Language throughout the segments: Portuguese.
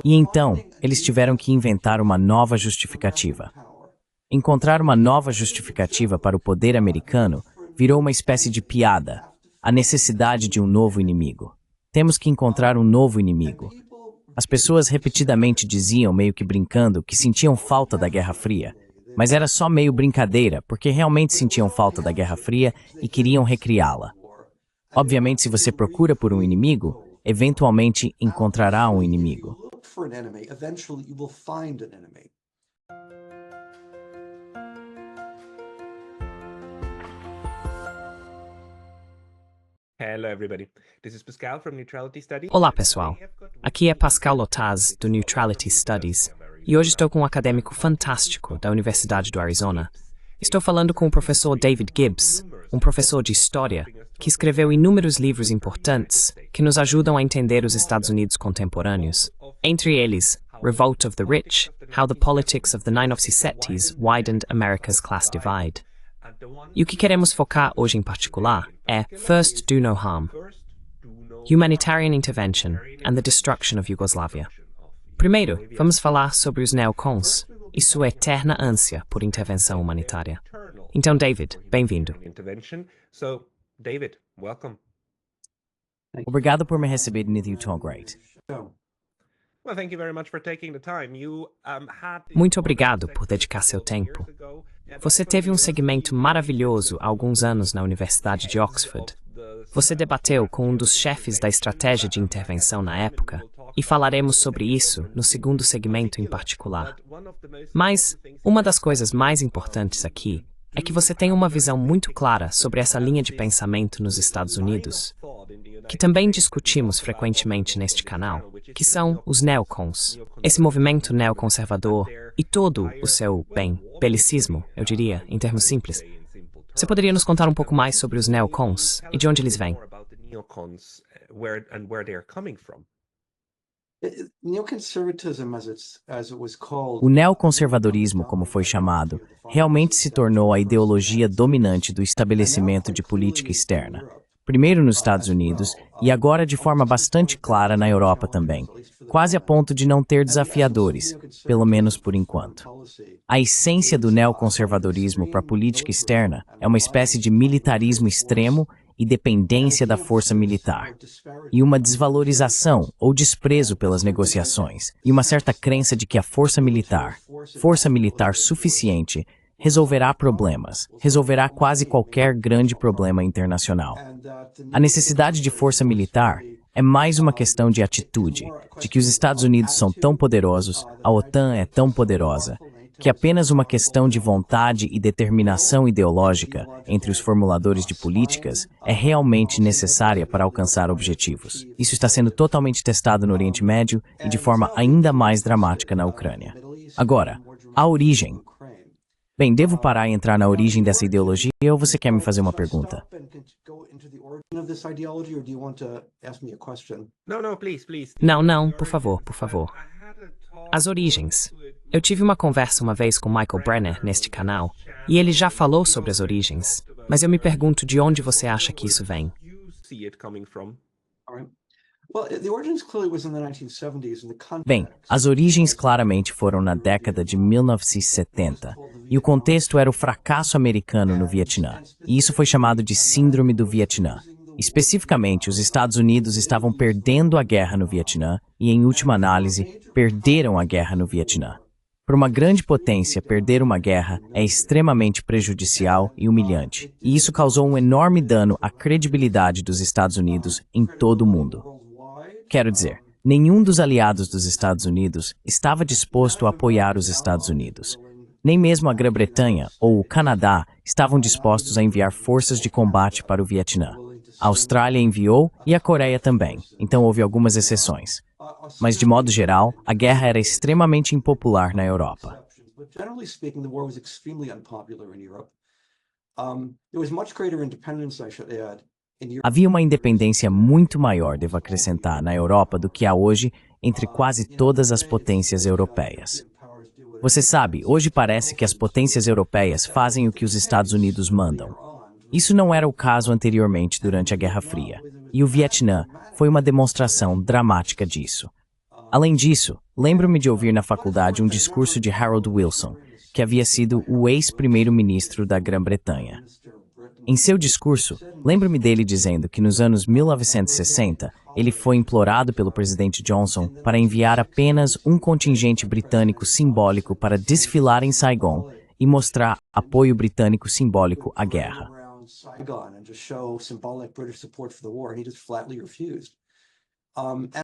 E então, eles tiveram que inventar uma nova justificativa. Encontrar uma nova justificativa para o poder americano virou uma espécie de piada, a necessidade de um novo inimigo. Temos que encontrar um novo inimigo. As pessoas repetidamente diziam, meio que brincando, que sentiam falta da Guerra Fria, mas era só meio brincadeira, porque realmente sentiam falta da Guerra Fria e queriam recriá-la. Obviamente, se você procura por um inimigo, eventualmente encontrará um inimigo. Olá, pessoal. Aqui é Pascal Lotaz, do Neutrality Studies, e hoje estou com um acadêmico fantástico da Universidade do Arizona. Estou falando com o professor David Gibbs, um professor de História, que escreveu inúmeros livros importantes que nos ajudam a entender os Estados Unidos contemporâneos. Entre eles, Revolt of the Rich, How the Politics of the 1970s Widened America's Class Divide. E o que queremos focar hoje em particular é First Do No Harm, Humanitarian Intervention and the Destruction of Yugoslavia. Primeiro, vamos falar sobre os neocons e sua eterna ânsia por intervenção humanitária. Então, David, bem-vindo. Obrigado por me receber nesse tão great. Muito obrigado por dedicar seu tempo. Você teve um segmento maravilhoso há alguns anos na Universidade de Oxford. Você debateu com um dos chefes da estratégia de intervenção na época, e falaremos sobre isso no segundo segmento em particular. Mas, uma das coisas mais importantes aqui é que você tem uma visão muito clara sobre essa linha de pensamento nos Estados Unidos, que também discutimos frequentemente neste canal, que são os neocons. Esse movimento neoconservador e todo o seu, belicismo, eu diria, em termos simples. Você poderia nos contar um pouco mais sobre os neocons e de onde eles vêm? O neoconservadorismo, como foi chamado, realmente se tornou a ideologia dominante do estabelecimento de política externa. Primeiro nos Estados Unidos e agora de forma bastante clara na Europa também, quase a ponto de não ter desafiadores, pelo menos por enquanto. A essência do neoconservadorismo para a política externa é uma espécie de militarismo extremo e dependência da força militar, e uma desvalorização ou desprezo pelas negociações, e uma certa crença de que a força militar suficiente, resolverá problemas, resolverá quase qualquer grande problema internacional. A necessidade de força militar é mais uma questão de atitude, de que os Estados Unidos são tão poderosos, a OTAN é tão poderosa, que apenas uma questão de vontade e determinação ideológica entre os formuladores de políticas é realmente necessária para alcançar objetivos. Isso está sendo totalmente testado no Oriente Médio e de forma ainda mais dramática na Ucrânia. Agora, a origem. Bem, devo parar e entrar na origem dessa ideologia ou você quer me fazer uma pergunta? Não, por favor. As origens. Eu tive uma conversa uma vez com Michael Brenner neste canal, e ele já falou sobre as origens, mas eu me pergunto de onde você acha que isso vem. Bem, as origens claramente foram na década de 1970, e o contexto era o fracasso americano no Vietnã, e isso foi chamado de Síndrome do Vietnã. Especificamente, os Estados Unidos estavam perdendo a guerra no Vietnã e, em última análise, perderam a guerra no Vietnã. Para uma grande potência, perder uma guerra é extremamente prejudicial e humilhante, e isso causou um enorme dano à credibilidade dos Estados Unidos em todo o mundo. Quero dizer, nenhum dos aliados dos Estados Unidos estava disposto a apoiar os Estados Unidos. Nem mesmo a Grã-Bretanha ou o Canadá estavam dispostos a enviar forças de combate para o Vietnã. A Austrália enviou e a Coreia também, então houve algumas exceções. Mas, de modo geral, a guerra era extremamente impopular na Europa. Havia uma independência muito maior, devo acrescentar, na Europa do que há hoje entre quase todas as potências europeias. Você sabe, hoje parece que as potências europeias fazem o que os Estados Unidos mandam. Isso não era o caso anteriormente durante a Guerra Fria. e o Vietnã foi uma demonstração dramática disso. Além disso, lembro-me de ouvir na faculdade um discurso de Harold Wilson, que havia sido o ex-primeiro-ministro da Grã-Bretanha. Em seu discurso, lembro-me dele dizendo que nos anos 1960, ele foi implorado pelo presidente Johnson para enviar apenas um contingente britânico simbólico para desfilar em Saigon e mostrar apoio britânico simbólico à guerra.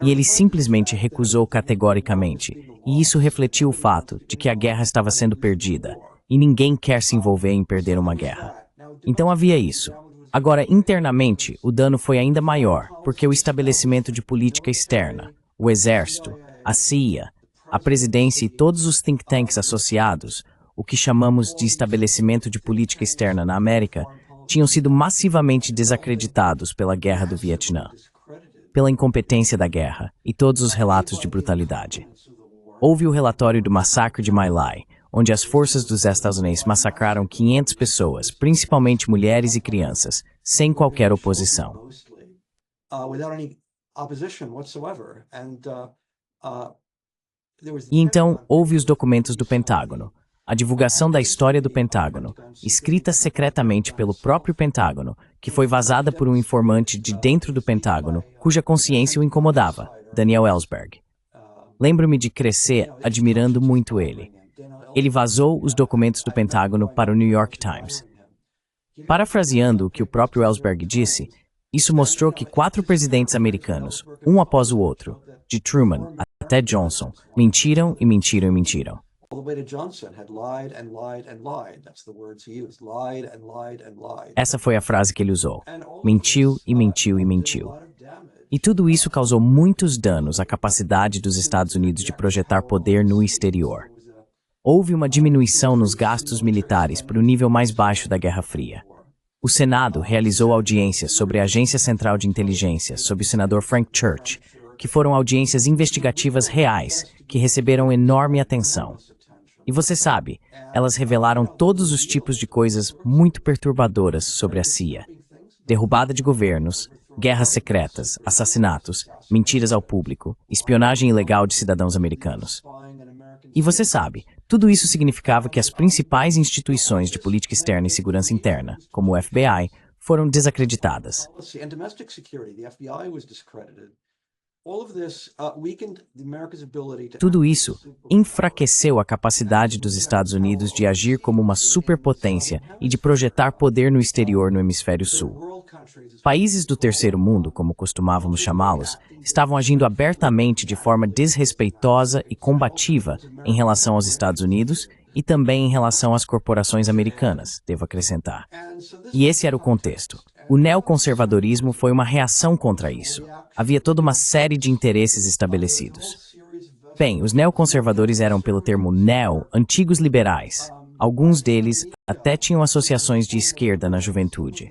E ele simplesmente recusou categoricamente, e isso refletiu o fato de que a guerra estava sendo perdida, e ninguém quer se envolver em perder uma guerra. Então havia isso. Agora, internamente, o dano foi ainda maior, porque o estabelecimento de política externa, o exército, a CIA, a presidência e todos os think tanks associados, o que chamamos de estabelecimento de política externa na América, tinham sido massivamente desacreditados pela Guerra do Vietnã, pela incompetência da guerra e todos os relatos de brutalidade. Houve o relatório do massacre de My Lai, onde as forças dos Estados Unidos massacraram 500 pessoas, principalmente mulheres e crianças, sem qualquer oposição. E então, houve os documentos do Pentágono, a divulgação da história do Pentágono, escrita secretamente pelo próprio Pentágono, que foi vazada por um informante de dentro do Pentágono, cuja consciência o incomodava, Daniel Ellsberg. Lembro-me de crescer admirando muito ele. Ele vazou os documentos do Pentágono para o New York Times. Parafraseando o que o próprio Ellsberg disse, isso mostrou que 4 presidentes americanos, um após o outro, de Truman até Johnson, mentiram e mentiram e mentiram. Essa foi a frase que ele usou. Mentiu e mentiu e mentiu. E tudo isso causou muitos danos à capacidade dos Estados Unidos de projetar poder no exterior. Houve uma diminuição nos gastos militares para o nível mais baixo da Guerra Fria. O Senado realizou audiências sobre a Agência Central de Inteligência sob o senador Frank Church, que foram audiências investigativas reais que receberam enorme atenção. E você sabe, elas revelaram todos os tipos de coisas muito perturbadoras sobre a CIA. Derrubada de governos, guerras secretas, assassinatos, mentiras ao público, espionagem ilegal de cidadãos americanos. E você sabe, tudo isso significava que as principais instituições de política externa e segurança interna, como o FBI, foram desacreditadas. Tudo isso enfraqueceu a capacidade dos Estados Unidos de agir como uma superpotência e de projetar poder no exterior no hemisfério sul. Países do terceiro mundo, como costumávamos chamá-los, estavam agindo abertamente de forma desrespeitosa e combativa em relação aos Estados Unidos e também em relação às corporações americanas, devo acrescentar. E esse era o contexto. O neoconservadorismo foi uma reação contra isso. Havia toda uma série de interesses estabelecidos. Bem, os neoconservadores eram, pelo termo neo, antigos liberais. Alguns deles até tinham associações de esquerda na juventude.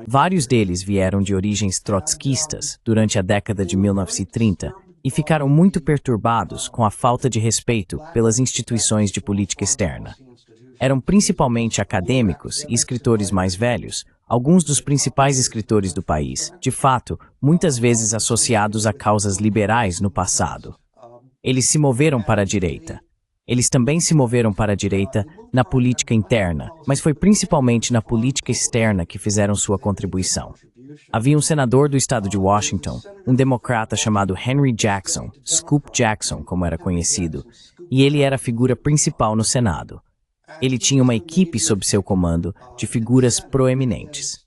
Vários deles vieram de origens trotskistas durante a década de 1930 e ficaram muito perturbados com a falta de respeito pelas instituições de política externa. Eram principalmente acadêmicos e escritores mais velhos, alguns dos principais escritores do país, de fato, muitas vezes associados a causas liberais no passado. Eles se moveram para a direita. Eles também se moveram para a direita na política interna, mas foi principalmente na política externa que fizeram sua contribuição. Havia um senador do estado de Washington, um democrata chamado Henry Jackson, Scoop Jackson, como era conhecido, e ele era a figura principal no Senado. Ele tinha uma equipe sob seu comando de figuras proeminentes.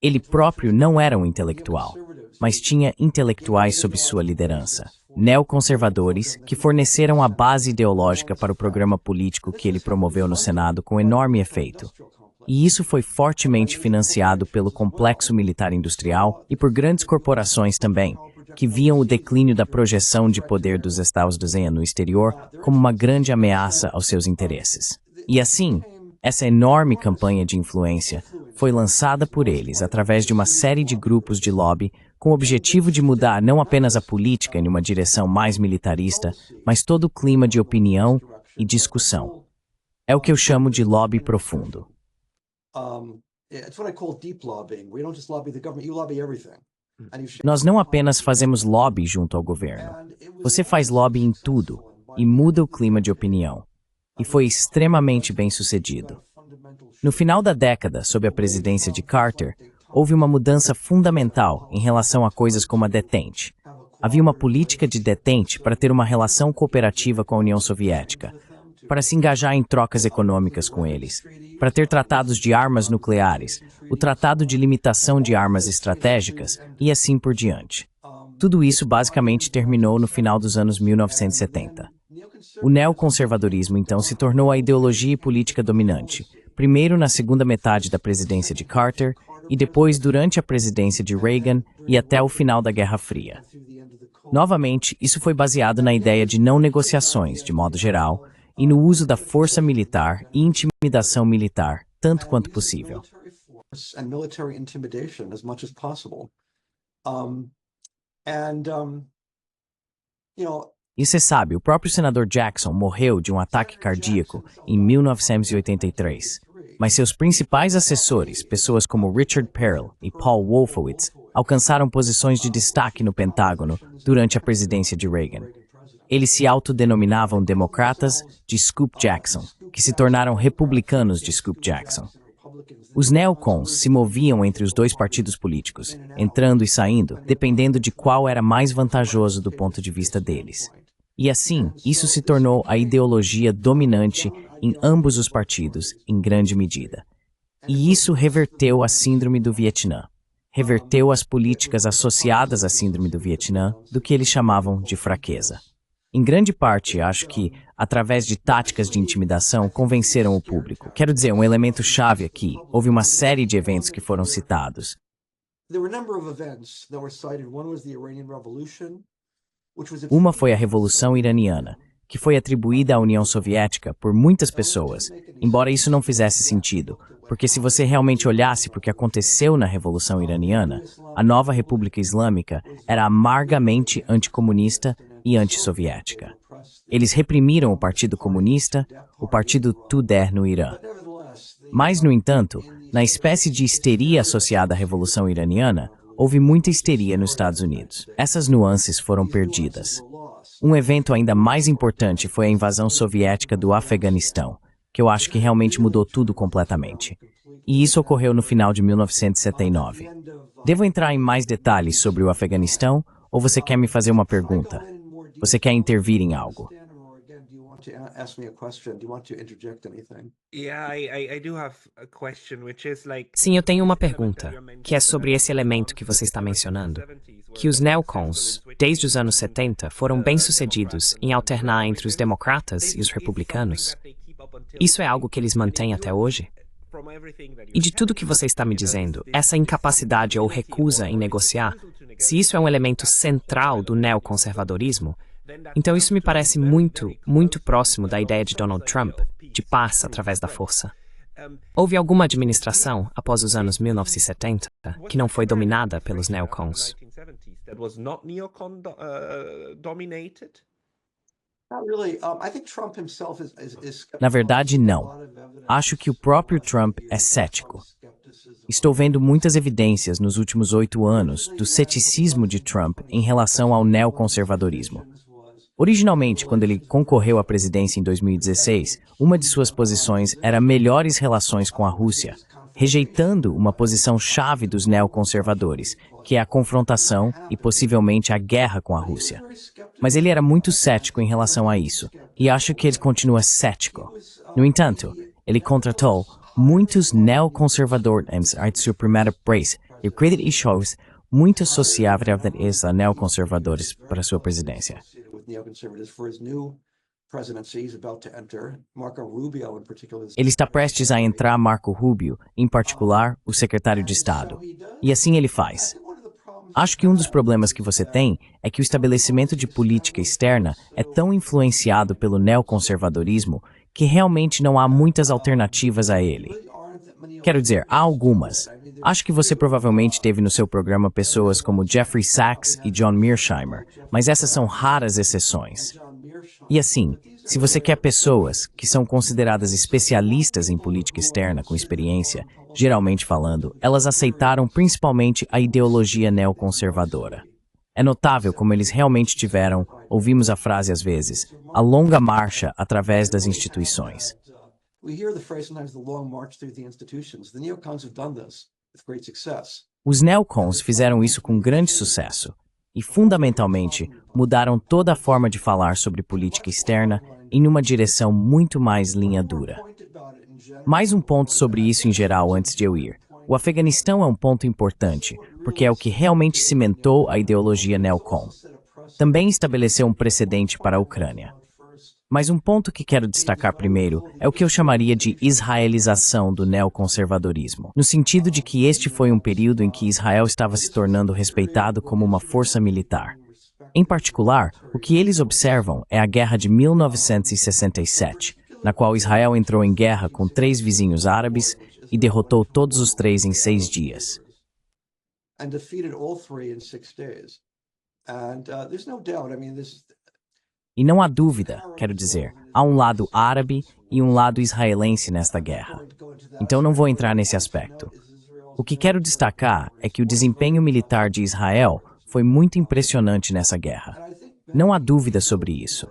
Ele próprio não era um intelectual, mas tinha intelectuais sob sua liderança, neoconservadores que forneceram a base ideológica para o programa político que ele promoveu no Senado com enorme efeito. E isso foi fortemente financiado pelo complexo militar industrial e por grandes corporações também, que viam o declínio da projeção de poder dos Estados Unidos no exterior como uma grande ameaça aos seus interesses. E assim, Essa enorme campanha de influência foi lançada por eles através de uma série de grupos de lobby com o objetivo de mudar não apenas a política em uma direção mais militarista, mas todo o clima de opinião e discussão. É o que eu chamo de lobby profundo. Nós não apenas fazemos lobby junto ao governo. Você faz lobby em tudo e muda o clima de opinião. E foi extremamente bem-sucedido. No final da década, sob a presidência de Carter, houve uma mudança fundamental em relação a coisas como a detente. Havia uma política de detente para ter uma relação cooperativa com a União Soviética, para se engajar em trocas econômicas com eles, para ter tratados de armas nucleares, o Tratado de Limitação de Armas Estratégicas e assim por diante. Tudo isso basicamente terminou no final dos anos 1970. O neoconservadorismo, então, se tornou a ideologia e política dominante, primeiro na segunda metade da presidência de Carter e depois durante a presidência de Reagan e até o final da Guerra Fria. Novamente, isso foi baseado na ideia de não negociações, de modo geral, e no uso da força militar e intimidação militar, tanto quanto possível. E você sabe, o próprio senador Jackson morreu de um ataque cardíaco em 1983. Mas seus principais assessores, pessoas como Richard Perle e Paul Wolfowitz, alcançaram posições de destaque no Pentágono durante a presidência de Reagan. Eles se autodenominavam democratas de Scoop Jackson, que se tornaram republicanos de Scoop Jackson. Os neocons se moviam entre os dois partidos políticos, entrando e saindo, dependendo de qual era mais vantajoso do ponto de vista deles. E assim, isso se tornou a ideologia dominante em ambos os partidos, em grande medida. E isso reverteu a síndrome do Vietnã. Reverteu as políticas associadas à síndrome do Vietnã, do que eles chamavam de fraqueza. Em grande parte, acho que, através de táticas de intimidação, convenceram o público. Quero dizer, um elemento chave aqui, houve uma série de eventos que foram citados. Uma foi a Revolução Iraniana, que foi atribuída à União Soviética por muitas pessoas, embora isso não fizesse sentido, porque se você realmente olhasse para o que aconteceu na Revolução Iraniana, a nova República Islâmica era amargamente anticomunista e antissoviética. Eles reprimiram o Partido Comunista, o Partido Tudeh no Irã. Mas, no entanto, na espécie de histeria associada à Revolução Iraniana, houve muita histeria nos Estados Unidos. Essas nuances foram perdidas. Um evento ainda mais importante foi a invasão soviética do Afeganistão, que eu acho que realmente mudou tudo completamente. E isso ocorreu no final de 1979. Devo entrar em mais detalhes sobre o Afeganistão ou você quer me fazer uma pergunta? Você quer intervir em algo? Sim, eu tenho uma pergunta, que é sobre esse elemento que você está mencionando, que os neocons, desde os anos 70, foram bem-sucedidos em alternar entre os democratas e os republicanos. Isso é algo que eles mantêm até hoje? E de tudo que você está me dizendo, essa incapacidade ou recusa em negociar, se isso é um elemento central do neoconservadorismo, então isso me parece muito, muito próximo da ideia de Donald Trump, de paz através da força. Houve alguma administração, após os anos 1970, que não foi dominada pelos neocons? Na verdade, não. Acho que o próprio Trump é cético. Estou vendo muitas evidências nos últimos 8 anos do ceticismo de Trump em relação ao neoconservadorismo. Originalmente, quando ele concorreu à presidência em 2016, uma de suas posições era melhores relações com a Rússia, rejeitando uma posição-chave dos neoconservadores, que é a confrontação e possivelmente a guerra com a Rússia. Mas ele era muito cético em relação a isso, e acho que ele continua cético. No entanto, ele contratou muitos neoconservadores de sua primeira preço e criou issues muito associadas a neoconservadores para sua presidência. Ele está prestes a entrar Marco Rubio, em particular, o secretário de Estado. E assim ele faz. Acho que um dos problemas que você tem é que o estabelecimento de política externa é tão influenciado pelo neoconservadorismo que realmente não há muitas alternativas a ele. Quero dizer, há algumas. Acho que você provavelmente teve no seu programa pessoas como Jeffrey Sachs e John Mearsheimer, mas essas são raras exceções. E assim, se você quer pessoas que são consideradas especialistas em política externa com experiência, geralmente falando, elas aceitaram principalmente a ideologia neoconservadora. É notável como eles realmente tiveram, ouvimos a frase às vezes, a longa marcha através das instituições. Os neocons fizeram isso com grande sucesso e, fundamentalmente, mudaram toda a forma de falar sobre política externa em uma direção muito mais linha dura. Mais um ponto sobre isso em geral antes de eu ir. O Afeganistão é um ponto importante, porque é o que realmente cimentou a ideologia neocon. Também estabeleceu um precedente para a Ucrânia. Mas um ponto que quero destacar primeiro é o que eu chamaria de israelização do neoconservadorismo, no sentido de que este foi um período em que Israel estava se tornando respeitado como uma força militar. Em particular, o que eles observam é a Guerra de 1967, na qual Israel entrou em guerra com 3 vizinhos árabes e derrotou todos os 3 em 6 dias. E não há dúvida, quero dizer, há um lado árabe e um lado israelense nesta guerra. Então não vou entrar nesse aspecto. O que quero destacar é que o desempenho militar de Israel foi muito impressionante nessa guerra. Não há dúvida sobre isso.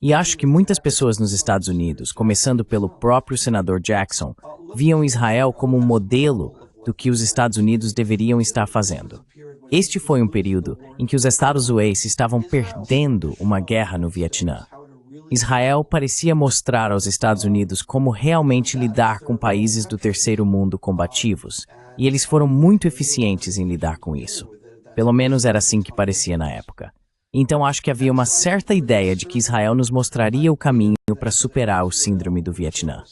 E acho que muitas pessoas nos Estados Unidos, começando pelo próprio senador Jackson, viam Israel como um modelo do que os Estados Unidos deveriam estar fazendo. Este foi um período em que os Estados Unidos estavam perdendo uma guerra no Vietnã. Israel parecia mostrar aos Estados Unidos como realmente lidar com países do terceiro mundo combativos, e eles foram muito eficientes em lidar com isso. Pelo menos era assim que parecia na época. Então acho que havia uma certa ideia de que Israel nos mostraria o caminho para superar o síndrome do Vietnã.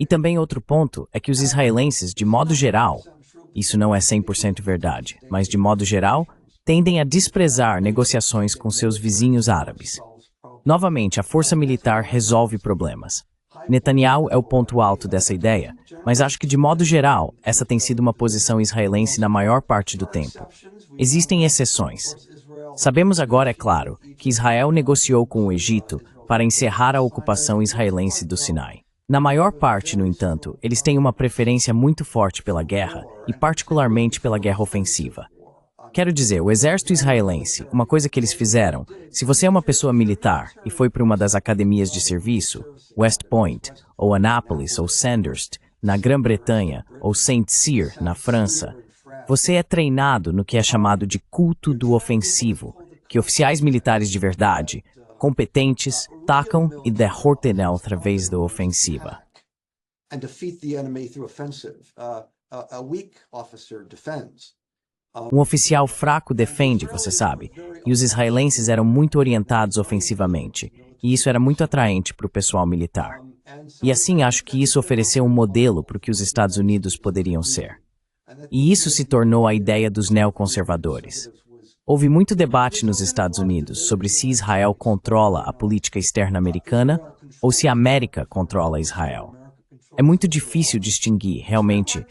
E também outro ponto é que os israelenses, de modo geral, isso não é 100% verdade, mas de modo geral, tendem a desprezar negociações com seus vizinhos árabes. Novamente, a força militar resolve problemas. Netanyahu é o ponto alto dessa ideia, mas acho que de modo geral, essa tem sido uma posição israelense na maior parte do tempo. Existem exceções. Sabemos agora, é claro, que Israel negociou com o Egito para encerrar a ocupação israelense do Sinai. Na maior parte, no entanto, eles têm uma preferência muito forte pela guerra e particularmente pela guerra ofensiva. Quero dizer, o exército israelense, uma coisa que eles fizeram, se você é uma pessoa militar e foi para uma das academias de serviço, West Point, ou Annapolis, ou Sandhurst, na Grã-Bretanha, ou Saint-Cyr, na França, você é treinado no que é chamado de culto do ofensivo, que oficiais militares de verdade, competentes, tacam e derrotam através da ofensiva. Um oficial fraco defende, você sabe, e os israelenses eram muito orientados ofensivamente, e isso era muito atraente para o pessoal militar. E assim acho que isso ofereceu um modelo para o que os Estados Unidos poderiam ser. E isso se tornou a ideia dos neoconservadores. Houve muito debate nos Estados Unidos sobre se Israel controla a política externa americana ou se a América controla Israel. É muito difícil distinguir, realmente,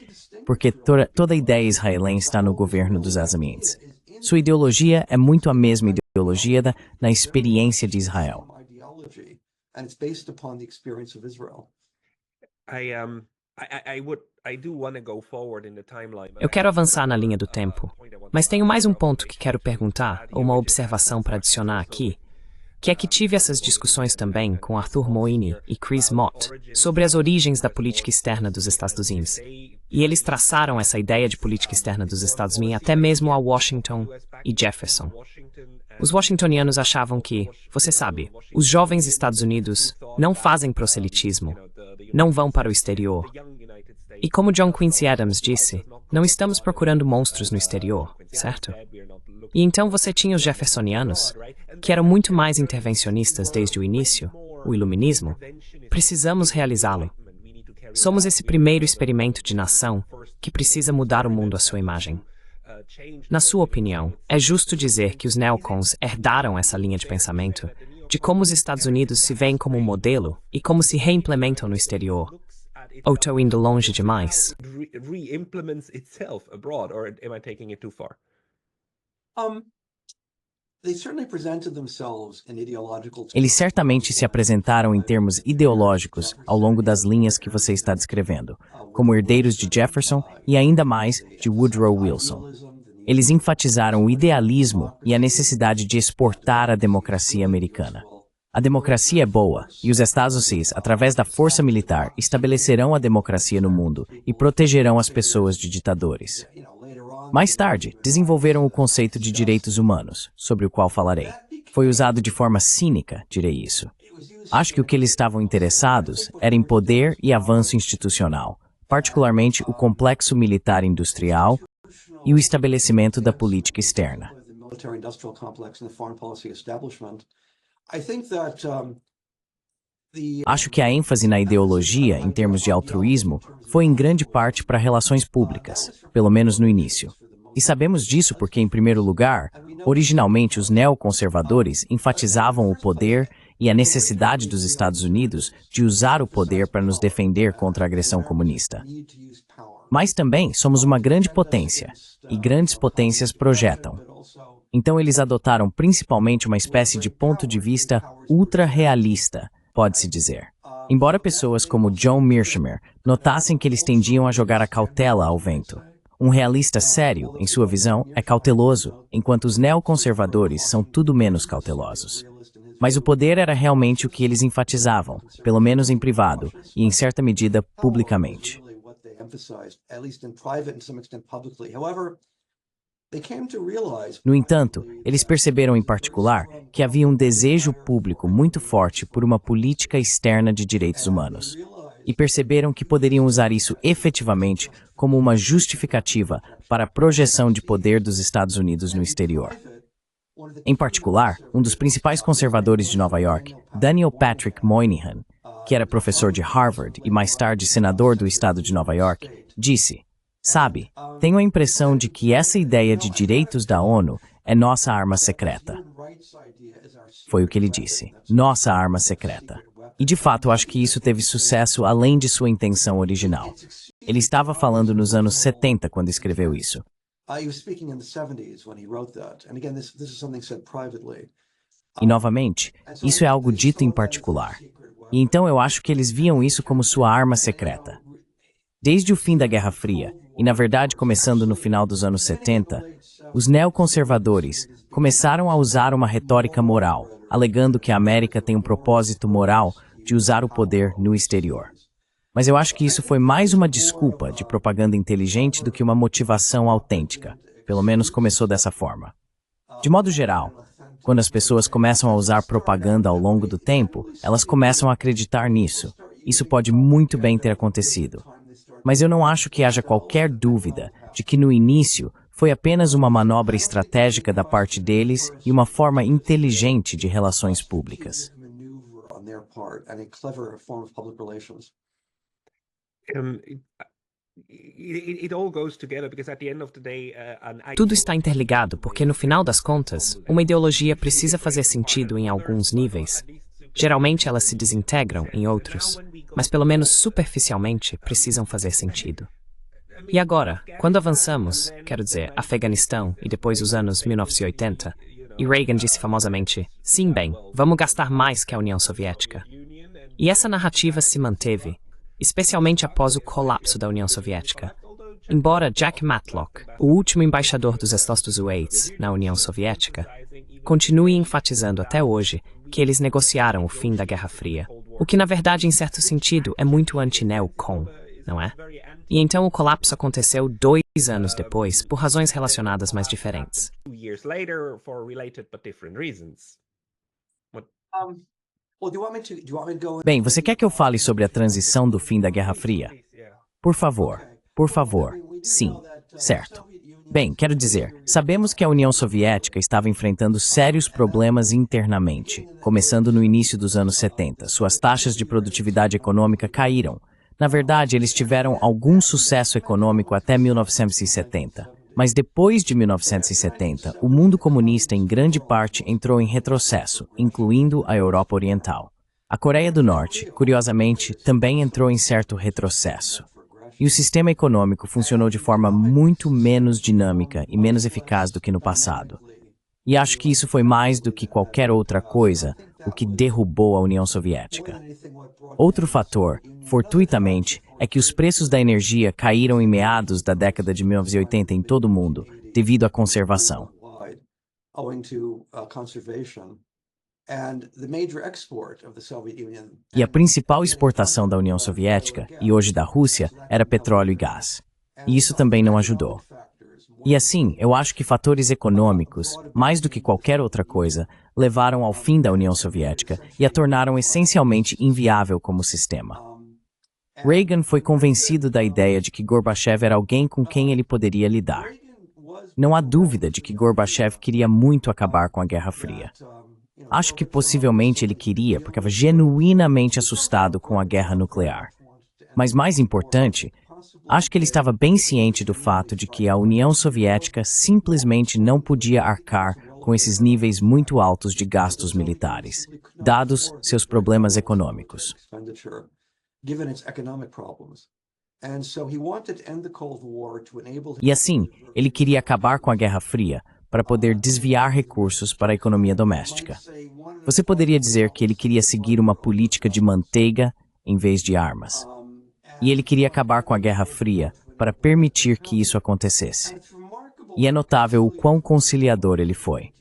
porque toda a ideia israelense está no governo dos Estados Unidos. Sua ideologia é muito a mesma ideologia na experiência de Israel. Eu quero avançar na linha do tempo, mas tenho mais um ponto que quero perguntar, ou uma observação para adicionar aqui, que é que tive essas discussões também com Arthur Moini e Chris Mott sobre as origens da política externa dos Estados Unidos. E eles traçaram essa ideia de política externa dos Estados Unidos até mesmo a Washington e Jefferson. Os washingtonianos achavam que, você sabe, os jovens Estados Unidos não fazem proselitismo, não vão para o exterior. E como John Quincy Adams disse, não estamos procurando monstros no exterior, certo? E então você tinha os jeffersonianos, que eram muito mais intervencionistas desde o início, o iluminismo. Precisamos realizá-lo. Somos esse primeiro experimento de nação que precisa mudar o mundo à sua imagem. Na sua opinião, é justo dizer que os neocons herdaram essa linha de pensamento de como os Estados Unidos se veem como um modelo e como se reimplementam no exterior? Ou estou indo longe demais? Eles certamente se apresentaram em termos ideológicos ao longo das linhas que você está descrevendo, como herdeiros de Jefferson e ainda mais de Woodrow Wilson. Eles enfatizaram o idealismo e a necessidade de exportar a democracia americana. A democracia é boa, e os Estados Unidos, através da força militar, estabelecerão a democracia no mundo e protegerão as pessoas de ditadores. Mais tarde, desenvolveram o conceito de direitos humanos, sobre o qual falarei. Foi usado de forma cínica, direi isso. Acho que o que eles estavam interessados era em poder e avanço institucional, particularmente o complexo militar industrial e o estabelecimento da política externa. Acho que a ênfase na ideologia, em termos de altruísmo, foi em grande parte para relações públicas, pelo menos no início. E sabemos disso porque, em primeiro lugar, originalmente os neoconservadores enfatizavam o poder e a necessidade dos Estados Unidos de usar o poder para nos defender contra a agressão comunista. Mas também somos uma grande potência, e grandes potências projetam. Então eles adotaram principalmente uma espécie de ponto de vista ultra-realista, pode-se dizer. Embora pessoas como John Mearsheimer notassem que eles tendiam a jogar a cautela ao vento. Um realista sério, em sua visão, é cauteloso, enquanto os neoconservadores são tudo menos cautelosos. Mas o poder era realmente o que eles enfatizavam, pelo menos em privado, e em certa medida publicamente. No entanto, eles perceberam em particular que havia um desejo público muito forte por uma política externa de direitos humanos. E perceberam que poderiam usar isso efetivamente como uma justificativa para a projeção de poder dos Estados Unidos no exterior. Em particular, um dos principais conservadores de Nova York, Daniel Patrick Moynihan, que era professor de Harvard e mais tarde senador do estado de Nova York, disse: "Sabe, tenho a impressão de que essa ideia de direitos da ONU é nossa arma secreta." Foi o que ele disse, nossa arma secreta. E de fato acho que isso teve sucesso além de sua intenção original. Ele estava falando nos anos 70 quando escreveu isso. E novamente, isso é algo dito em particular. E então eu acho que eles viam isso como sua arma secreta. Desde o fim da Guerra Fria, e na verdade começando no final dos anos 70, os neoconservadores começaram a usar uma retórica moral, alegando que a América tem um propósito moral de usar o poder no exterior. Mas eu acho que isso foi mais uma desculpa de propaganda inteligente do que uma motivação autêntica. Pelo menos começou dessa forma. De modo geral, quando as pessoas começam a usar propaganda ao longo do tempo, elas começam a acreditar nisso. Isso pode muito bem ter acontecido. Mas eu não acho que haja qualquer dúvida de que no início foi apenas uma manobra estratégica da parte deles e uma forma inteligente de relações públicas. Tudo está interligado porque, no final das contas, uma ideologia precisa fazer sentido em alguns níveis. Geralmente elas se desintegram em outros, mas pelo menos superficialmente precisam fazer sentido. E agora, quando avançamos, quero dizer, Afeganistão e depois os anos 1980, e Reagan disse famosamente, sim, bem, vamos gastar mais que a União Soviética. E essa narrativa se manteve, especialmente após o colapso da União Soviética. Embora Jack Matlock, o último embaixador dos Estados Unidos na União Soviética, continue enfatizando até hoje que eles negociaram o fim da Guerra Fria, o que na verdade, em certo sentido, é muito anti-neocon, não é? E então o colapso aconteceu 2 anos depois, por razões relacionadas mais diferentes. Bem, você quer que eu fale sobre a transição do fim da Guerra Fria? Por favor, sim, certo. Bem, quero dizer, sabemos que a União Soviética estava enfrentando sérios problemas internamente, começando no início dos anos 70. Suas taxas de produtividade econômica caíram, Na verdade, eles tiveram algum sucesso econômico até 1970. Mas depois de 1970, o mundo comunista em grande parte entrou em retrocesso, incluindo a Europa Oriental. A Coreia do Norte, curiosamente, também entrou em certo retrocesso. E o sistema econômico funcionou de forma muito menos dinâmica e menos eficaz do que no passado. E acho que isso foi mais do que qualquer outra coisa o que derrubou a União Soviética. Outro fator, fortuitamente, é que os preços da energia caíram em meados da década de 1980 em todo o mundo, devido à conservação. E a principal exportação da União Soviética, e hoje da Rússia, era petróleo e gás. E isso também não ajudou. E assim, eu acho que fatores econômicos, mais do que qualquer outra coisa, levaram ao fim da União Soviética e a tornaram essencialmente inviável como sistema. Reagan foi convencido da ideia de que Gorbachev era alguém com quem ele poderia lidar. Não há dúvida de que Gorbachev queria muito acabar com a Guerra Fria. Acho que possivelmente ele queria porque estava genuinamente assustado com a guerra nuclear. Mas mais importante, acho que ele estava bem ciente do fato de que a União Soviética simplesmente não podia arcar com esses níveis muito altos de gastos militares, dados seus problemas econômicos. E assim, ele queria acabar com a Guerra Fria para poder desviar recursos para a economia doméstica. Você poderia dizer que ele queria seguir uma política de manteiga em vez de armas. E ele queria acabar com a Guerra Fria para permitir que isso acontecesse. E é notável o quão conciliador ele foi.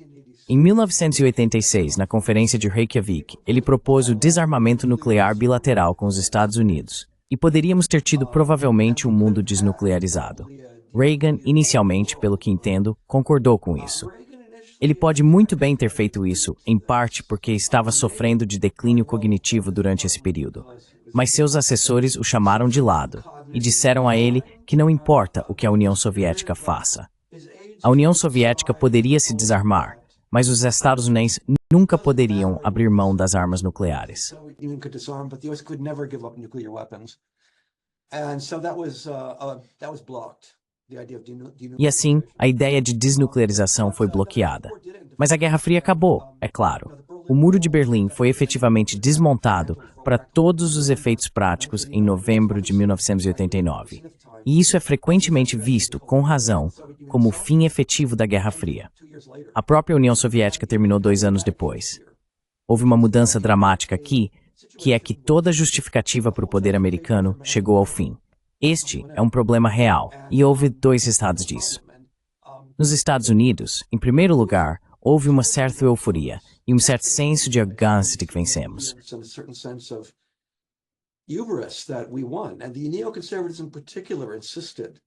Em 1986, na Conferência de Reykjavik, ele propôs o desarmamento nuclear bilateral com os Estados Unidos, e poderíamos ter tido provavelmente um mundo desnuclearizado. Reagan, inicialmente, pelo que entendo, concordou com isso. Ele pode muito bem ter feito isso, em parte porque estava sofrendo de declínio cognitivo durante esse período. Mas seus assessores o chamaram de lado e disseram a ele que não importa o que a União Soviética faça. A União Soviética poderia se desarmar, mas os Estados Unidos nunca poderiam abrir mão das armas nucleares. E assim, a ideia de desnuclearização foi bloqueada. Mas a Guerra Fria acabou, é claro. O Muro de Berlim foi efetivamente desmontado para todos os efeitos práticos em novembro de 1989. E isso é frequentemente visto, com razão, como o fim efetivo da Guerra Fria. A própria União Soviética terminou 2 anos depois. Houve uma mudança dramática aqui, que é que toda justificativa para o poder americano chegou ao fim. Este é um problema real, e houve 2 resultados disso. Nos Estados Unidos, em primeiro lugar, houve uma certa euforia e um certo senso de arrogância de que vencemos.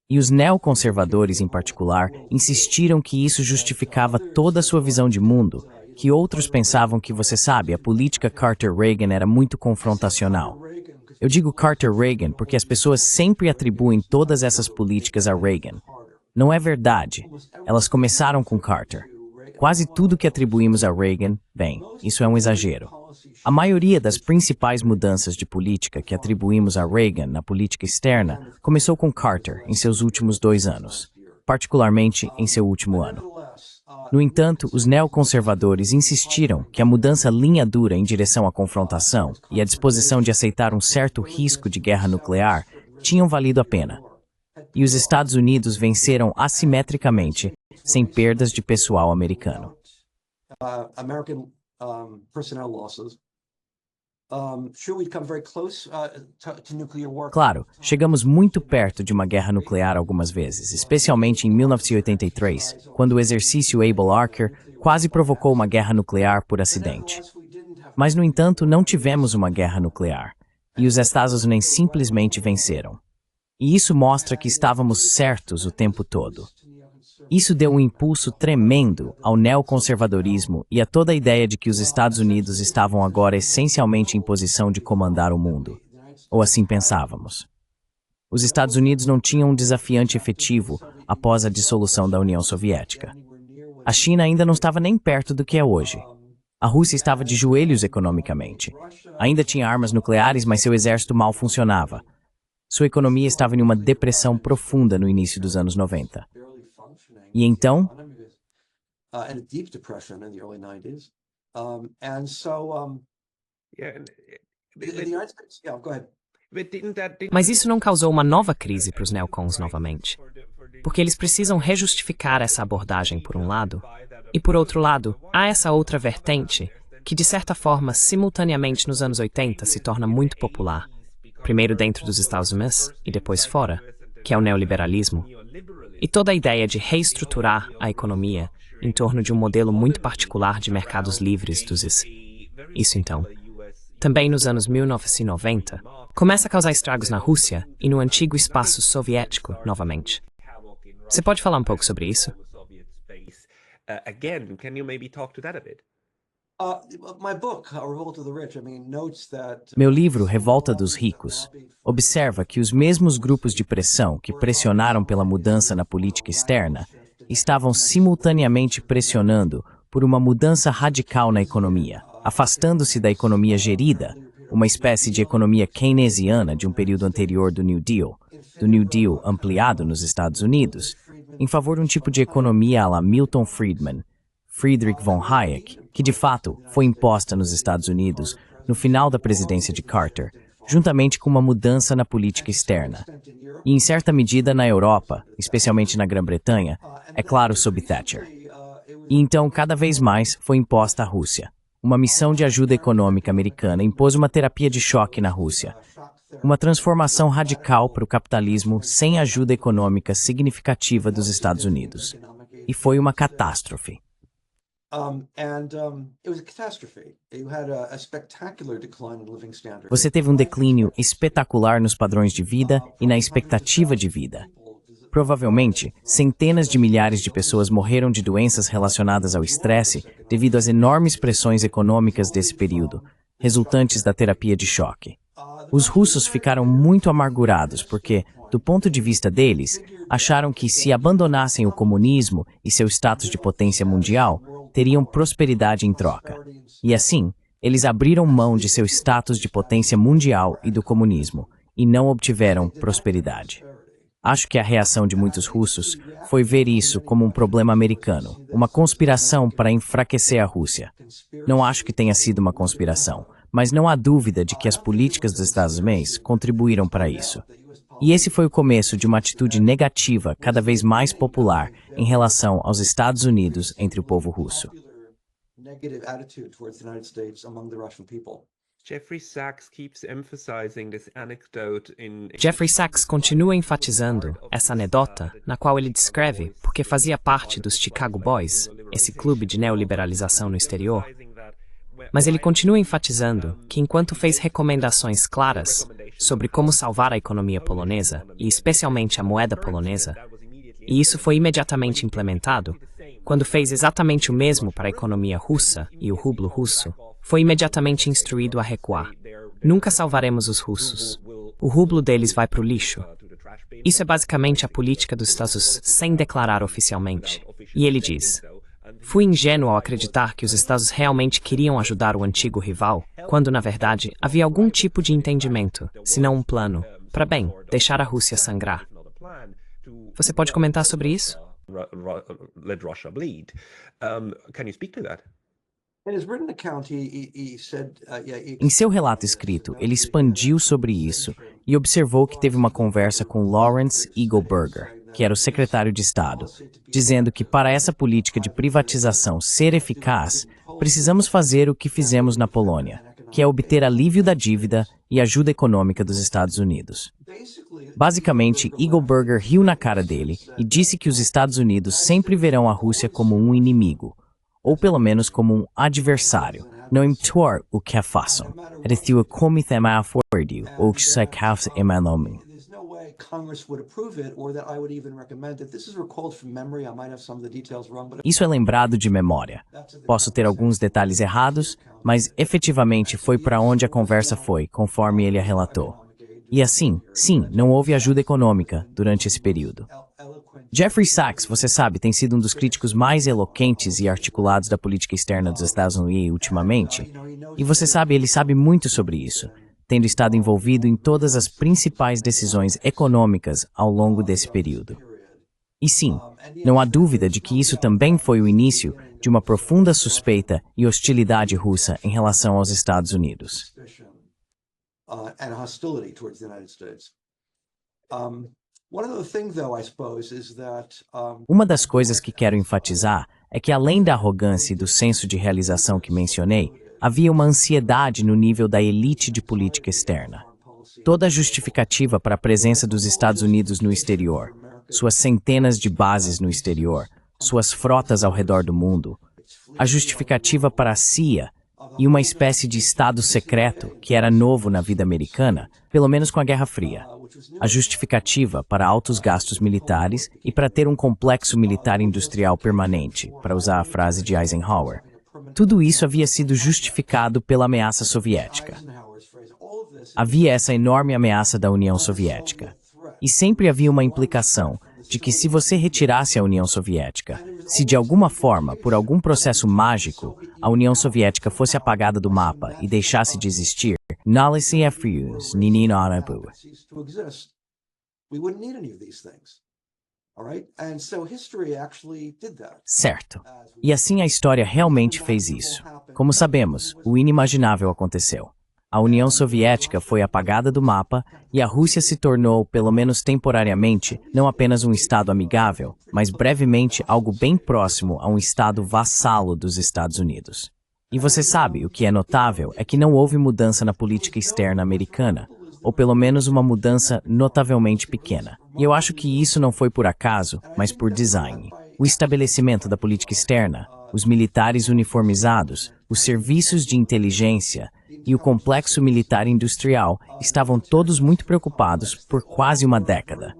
E os neoconservadores, em particular, insistiram que isso justificava toda a sua visão de mundo, que outros pensavam que, você sabe, a política Carter-Reagan era muito confrontacional. Eu digo Carter-Reagan porque as pessoas sempre atribuem todas essas políticas a Reagan. Não é verdade. Elas começaram com Carter. Quase tudo que atribuímos a Reagan, bem, isso é um exagero. A maioria das principais mudanças de política que atribuímos a Reagan na política externa começou com Carter em seus últimos 2 anos, particularmente em seu último ano. No entanto, os neoconservadores insistiram que a mudança linha dura em direção à confrontação e a disposição de aceitar um certo risco de guerra nuclear tinham valido a pena. E os Estados Unidos venceram assimetricamente, sem perdas de pessoal americano. Claro, chegamos muito perto de uma guerra nuclear algumas vezes, especialmente em 1983, quando o exercício Able Archer quase provocou uma guerra nuclear por acidente. Mas, no entanto, não tivemos uma guerra nuclear, e os Estados Unidos simplesmente venceram. E isso mostra que estávamos certos o tempo todo. Isso deu um impulso tremendo ao neoconservadorismo e a toda a ideia de que os Estados Unidos estavam agora essencialmente em posição de comandar o mundo. Ou assim pensávamos. Os Estados Unidos não tinham um desafiante efetivo após a dissolução da União Soviética. A China ainda não estava nem perto do que é hoje. A Rússia estava de joelhos economicamente. Ainda tinha armas nucleares, mas seu exército mal funcionava. Sua economia estava em uma depressão profunda no início dos anos 90. E então, Mas isso não causou uma nova crise para os neocons novamente, porque eles precisam rejustificar essa abordagem por um lado, e por outro lado, há essa outra vertente que, de certa forma, simultaneamente nos anos 80 se torna muito popular, primeiro dentro dos Estados Unidos e depois fora, que é o neoliberalismo, e toda a ideia de reestruturar a economia em torno de um modelo muito particular de mercados livres dos Isso então. Também nos anos 1990, começa a causar estragos na Rússia e no antigo espaço soviético novamente. Você pode falar um pouco sobre isso? meu livro Revolta dos Ricos observa que os mesmos grupos de pressão que pressionaram pela mudança na política externa estavam simultaneamente pressionando por uma mudança radical na economia, afastando-se da economia gerida, uma espécie de economia keynesiana de um período anterior do New Deal ampliado nos Estados Unidos, em favor de um tipo de economia à la Milton Friedman, Friedrich von Hayek, que de fato foi imposta nos Estados Unidos no final da presidência de Carter, juntamente com uma mudança na política externa. E em certa medida na Europa, especialmente na Grã-Bretanha, é claro sob Thatcher. E então cada vez mais foi imposta à Rússia. Uma missão de ajuda econômica americana impôs uma terapia de choque na Rússia. Uma transformação radical para o capitalismo sem ajuda econômica significativa dos Estados Unidos. E foi uma catástrofe. Você teve um declínio espetacular nos padrões de vida e na expectativa de vida. Provavelmente, centenas de milhares de pessoas morreram de doenças relacionadas ao estresse devido às enormes pressões econômicas desse período, resultantes da terapia de choque. Os russos ficaram muito amargurados porque, do ponto de vista deles, acharam que se abandonassem o comunismo e seu status de potência mundial, teriam prosperidade em troca. E assim, eles abriram mão de seu status de potência mundial e do comunismo, e não obtiveram prosperidade. Acho que a reação de muitos russos foi ver isso como um problema americano, uma conspiração para enfraquecer a Rússia. Não acho que tenha sido uma conspiração, mas não há dúvida de que as políticas dos Estados Unidos contribuíram para isso. E esse foi o começo de uma atitude negativa cada vez mais popular em relação aos Estados Unidos entre o povo russo. Jeffrey Sachs continua enfatizando essa anedota, na qual ele descreve porque fazia parte dos Chicago Boys, esse clube de neoliberalização no exterior. Mas ele continua enfatizando que enquanto fez recomendações claras sobre como salvar a economia polonesa, e especialmente a moeda polonesa, e isso foi imediatamente implementado, quando fez exatamente o mesmo para a economia russa e o rublo russo, foi imediatamente instruído a recuar. Nunca salvaremos os russos. O rublo deles vai para o lixo. Isso é basicamente a política dos Estados Unidos sem declarar oficialmente. E ele diz: fui ingênuo ao acreditar que os Estados realmente queriam ajudar o antigo rival, quando, na verdade, havia algum tipo de entendimento, se não um plano, para, bem, deixar a Rússia sangrar. Você pode comentar sobre isso? Em seu relato escrito, ele expandiu sobre isso e observou que teve uma conversa com Lawrence Eagleburger, que era o secretário de Estado, dizendo que para essa política de privatização ser eficaz, precisamos fazer o que fizemos na Polônia, que é obter alívio da dívida e ajuda econômica dos Estados Unidos. Basicamente, Eagleburger riu na cara dele e disse que os Estados Unidos sempre verão a Rússia como um inimigo, ou pelo menos como um adversário, não importa o que façam. Retiu como tema fordio ou que se causa emanome. Isso é lembrado de memória. Posso ter alguns detalhes errados, mas efetivamente foi para onde a conversa foi, conforme ele a relatou. E assim, sim, não houve ajuda econômica durante esse período. Jeffrey Sachs, você sabe, tem sido um dos críticos mais eloquentes e articulados da política externa dos Estados Unidos ultimamente. E você sabe, ele sabe muito sobre isso. tendo estado envolvido em todas as principais decisões econômicas ao longo desse período. E sim, não há dúvida de que isso também foi o início de uma profunda suspeita e hostilidade russa em relação aos Estados Unidos. Uma das coisas que quero enfatizar é que, além da arrogância e do senso de realização que mencionei, havia uma ansiedade no nível da elite de política externa. Toda a justificativa para a presença dos Estados Unidos no exterior, suas centenas de bases no exterior, suas frotas ao redor do mundo, a justificativa para a CIA e uma espécie de Estado secreto que era novo na vida americana, pelo menos com a Guerra Fria. A justificativa para altos gastos militares e para ter um complexo militar industrial permanente, para usar a frase de Eisenhower. Tudo isso havia sido justificado pela ameaça soviética. Havia essa enorme ameaça da União Soviética. E sempre havia uma implicação de que se você retirasse a União Soviética, se de alguma forma, por algum processo mágico, a União Soviética fosse apagada do mapa e deixasse de existir, certo. E assim a história realmente fez isso. Como sabemos, o inimaginável aconteceu. A União Soviética foi apagada do mapa e a Rússia se tornou, pelo menos temporariamente, não apenas um Estado amigável, mas brevemente algo bem próximo a um Estado vassalo dos Estados Unidos. E você sabe, o que é notável é que não houve mudança na política externa americana, ou pelo menos uma mudança notavelmente pequena. E eu acho que isso não foi por acaso, mas por design. O estabelecimento da política externa, os militares uniformizados, os serviços de inteligência e o complexo militar industrial estavam todos muito preocupados por quase uma década.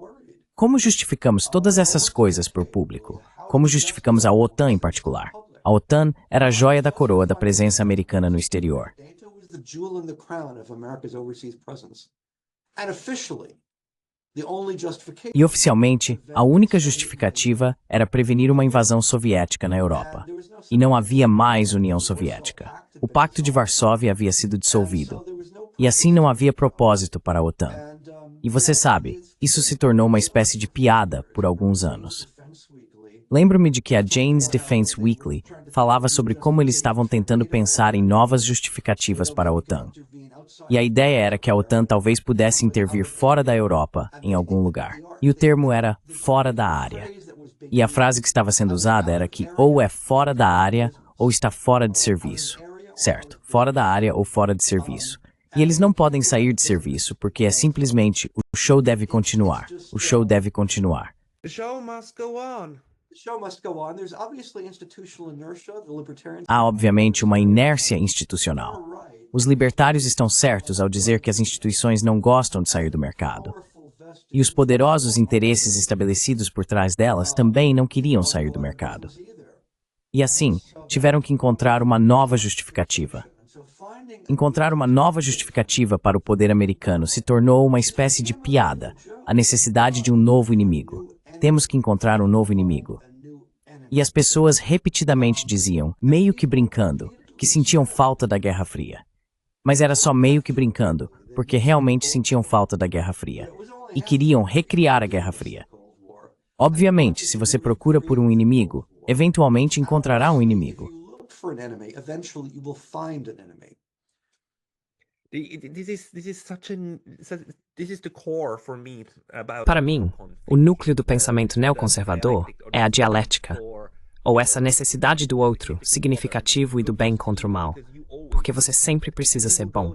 Como justificamos todas essas coisas para o público? Como justificamos a OTAN em particular? A OTAN era a joia da coroa da presença americana no exterior. E oficialmente, a única justificativa era prevenir uma invasão soviética na Europa. E não havia mais União Soviética. O Pacto de Varsóvia havia sido dissolvido. E assim não havia propósito para a OTAN. E você sabe, isso se tornou uma espécie de piada por alguns anos. Lembro-me de que a Jane's Defense Weekly falava sobre como eles estavam tentando pensar em novas justificativas para a OTAN. E a ideia era que a OTAN talvez pudesse intervir fora da Europa, em algum lugar. E o termo era fora da área. E a frase que estava sendo usada era que ou é fora da área ou está fora de serviço. Certo, fora da área ou fora de serviço. E eles não podem sair de serviço porque é simplesmente o show deve continuar. O show deve continuar. The show must go on. Há, obviamente, uma inércia institucional. Os libertários estão certos ao dizer que as instituições não gostam de sair do mercado. E os poderosos interesses estabelecidos por trás delas também não queriam sair do mercado. E assim, tiveram que encontrar uma nova justificativa. Encontrar uma nova justificativa para o poder americano se tornou uma espécie de piada, a necessidade de um novo inimigo. Temos que encontrar um novo inimigo. E as pessoas repetidamente diziam, meio que brincando, que sentiam falta da Guerra Fria. Mas era só meio que brincando, porque realmente sentiam falta da Guerra Fria. E queriam recriar a Guerra Fria. Obviamente, se você procura por um inimigo, eventualmente encontrará um inimigo. Para mim, o núcleo do pensamento neoconservador é a dialética, ou essa necessidade do outro, significativo e do bem contra o mal, porque você sempre precisa ser bom.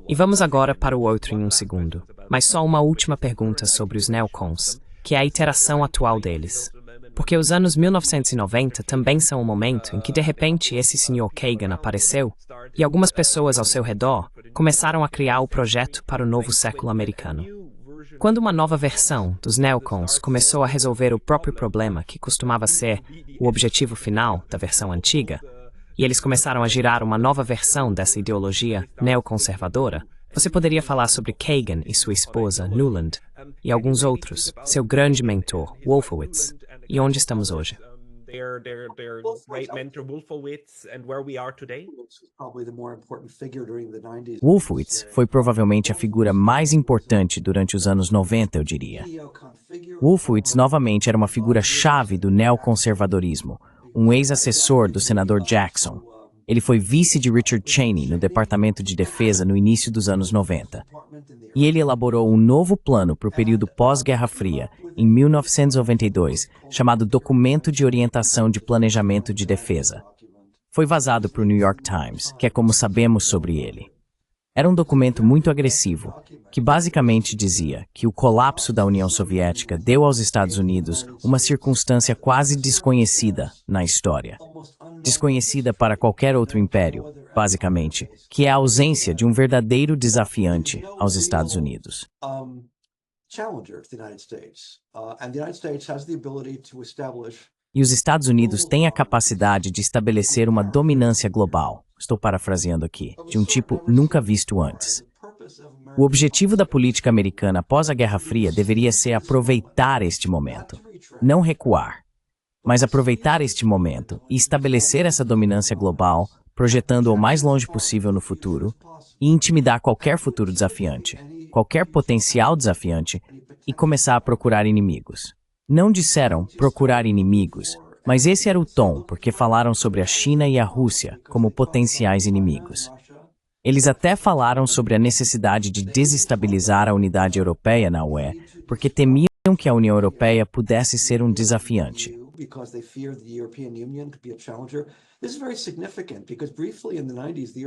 E vamos agora para o outro em um segundo, mas só uma última pergunta sobre os neocons, que é a iteração atual deles. Porque os anos 1990 também são um momento em que, de repente, esse Sr. Kagan apareceu e algumas pessoas ao seu redor começaram a criar o projeto para o novo século americano. Quando uma nova versão dos neocons começou a resolver o próprio problema que costumava ser o objetivo final da versão antiga, e eles começaram a girar uma nova versão dessa ideologia neoconservadora, você poderia falar sobre Kagan e sua esposa, Nuland, e alguns outros, seu grande mentor, Wolfowitz, e onde estamos hoje. their great mentor Wolfowitz and where we are today? Wolfowitz foi provavelmente a figura mais importante durante os anos 90, eu diria. Wolfowitz novamente era uma figura-chave do neoconservadorismo, um ex-assessor do senador Jackson. Ele foi vice de Richard Cheney no Departamento de Defesa no início dos anos 90. E ele elaborou um novo plano para o período pós-Guerra Fria, em 1992, chamado Documento de Orientação de Planejamento de Defesa. Foi vazado para o New York Times, que é como sabemos sobre ele. Era um documento muito agressivo, que basicamente dizia que o colapso da União Soviética deu aos Estados Unidos uma circunstância quase desconhecida na história. Desconhecida para qualquer outro império, basicamente, que é a ausência de um verdadeiro desafiante aos Estados Unidos. E os Estados Unidos têm a capacidade de estabelecer uma dominância global, estou parafraseando aqui, de um tipo nunca visto antes. O objetivo da política americana após a Guerra Fria deveria ser aproveitar este momento, não recuar, mas aproveitar este momento e estabelecer essa dominância global, projetando-a o mais longe possível no futuro, e intimidar qualquer futuro desafiante, qualquer potencial desafiante, e começar a procurar inimigos. Não disseram procurar inimigos, mas esse era o tom, porque falaram sobre a China e a Rússia como potenciais inimigos. Eles até falaram sobre a necessidade de desestabilizar a unidade europeia na UE, porque temiam que a União Europeia pudesse ser um desafiante.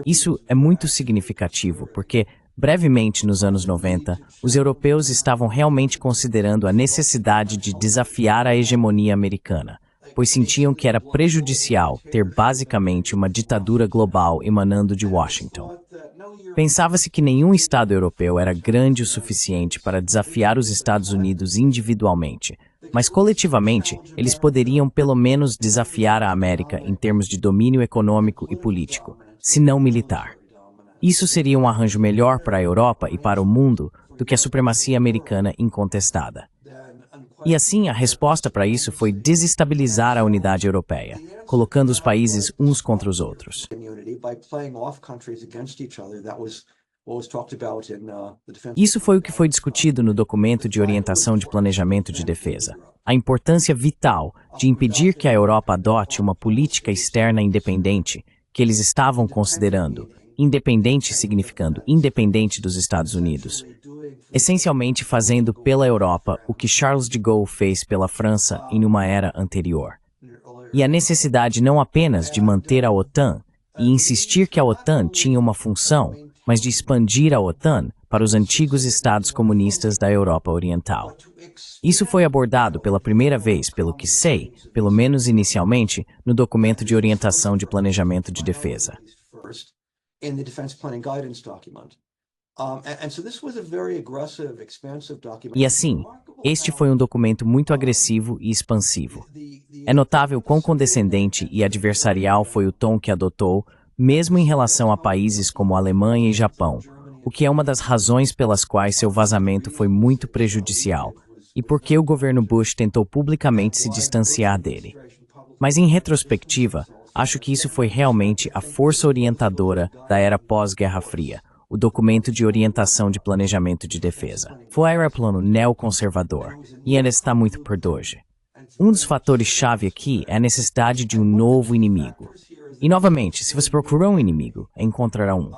Isso é muito significativo, porque, brevemente nos anos 90, os europeus estavam realmente considerando a necessidade de desafiar a hegemonia americana, pois sentiam que era prejudicial ter basicamente uma ditadura global emanando de Washington. Pensava-se que nenhum Estado europeu era grande o suficiente para desafiar os Estados Unidos individualmente, mas coletivamente eles poderiam pelo menos desafiar a América em termos de domínio econômico e político, se não militar. Isso seria um arranjo melhor para a Europa e para o mundo do que a supremacia americana incontestada. E assim, a resposta para isso foi desestabilizar a unidade europeia, colocando os países uns contra os outros. Isso foi o que foi discutido no documento de orientação de planejamento de defesa. A importância vital de impedir que a Europa adote uma política externa independente que eles estavam considerando, independente significando independente dos Estados Unidos, essencialmente fazendo pela Europa o que Charles de Gaulle fez pela França em uma era anterior. E a necessidade não apenas de manter a OTAN e insistir que a OTAN tinha uma função, mas de expandir a OTAN para os antigos estados comunistas da Europa Oriental. Isso foi abordado pela primeira vez, pelo que sei, pelo menos inicialmente, no documento de orientação de planejamento de defesa. E assim, este foi um documento muito agressivo e expansivo. É notável quão condescendente e adversarial foi o tom que adotou, mesmo em relação a países como Alemanha e Japão, o que é uma das razões pelas quais seu vazamento foi muito prejudicial, e porque o governo Bush tentou publicamente se distanciar dele. Mas em retrospectiva, acho que isso foi realmente a força orientadora da era pós-Guerra Fria, o documento de orientação de planejamento de defesa. Foi um plano neoconservador, e ainda está muito por hoje. Um dos fatores-chave aqui é a necessidade de um novo inimigo. E novamente, se você procurar um inimigo, encontrará um.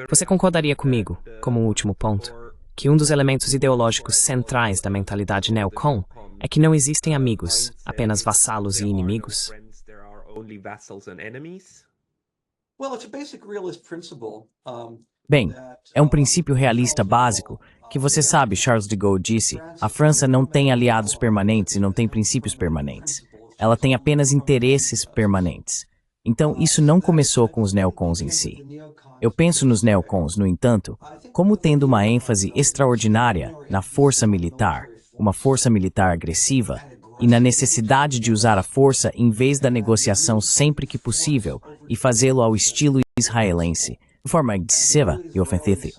Você concordaria comigo, como um último ponto, que um dos elementos ideológicos centrais da mentalidade neocon é que não existem amigos, apenas vassalos e inimigos? Bem, é um princípio realista básico que você sabe, Charles de Gaulle disse, a França não tem aliados permanentes e não tem princípios permanentes. Ela tem apenas interesses permanentes. Então, isso não começou com os neocons em si. Eu penso nos neocons, no entanto, como tendo uma ênfase extraordinária na força militar, uma força militar agressiva, e na necessidade de usar a força em vez da negociação sempre que possível e fazê-lo ao estilo israelense, de forma agressiva e ofensiva.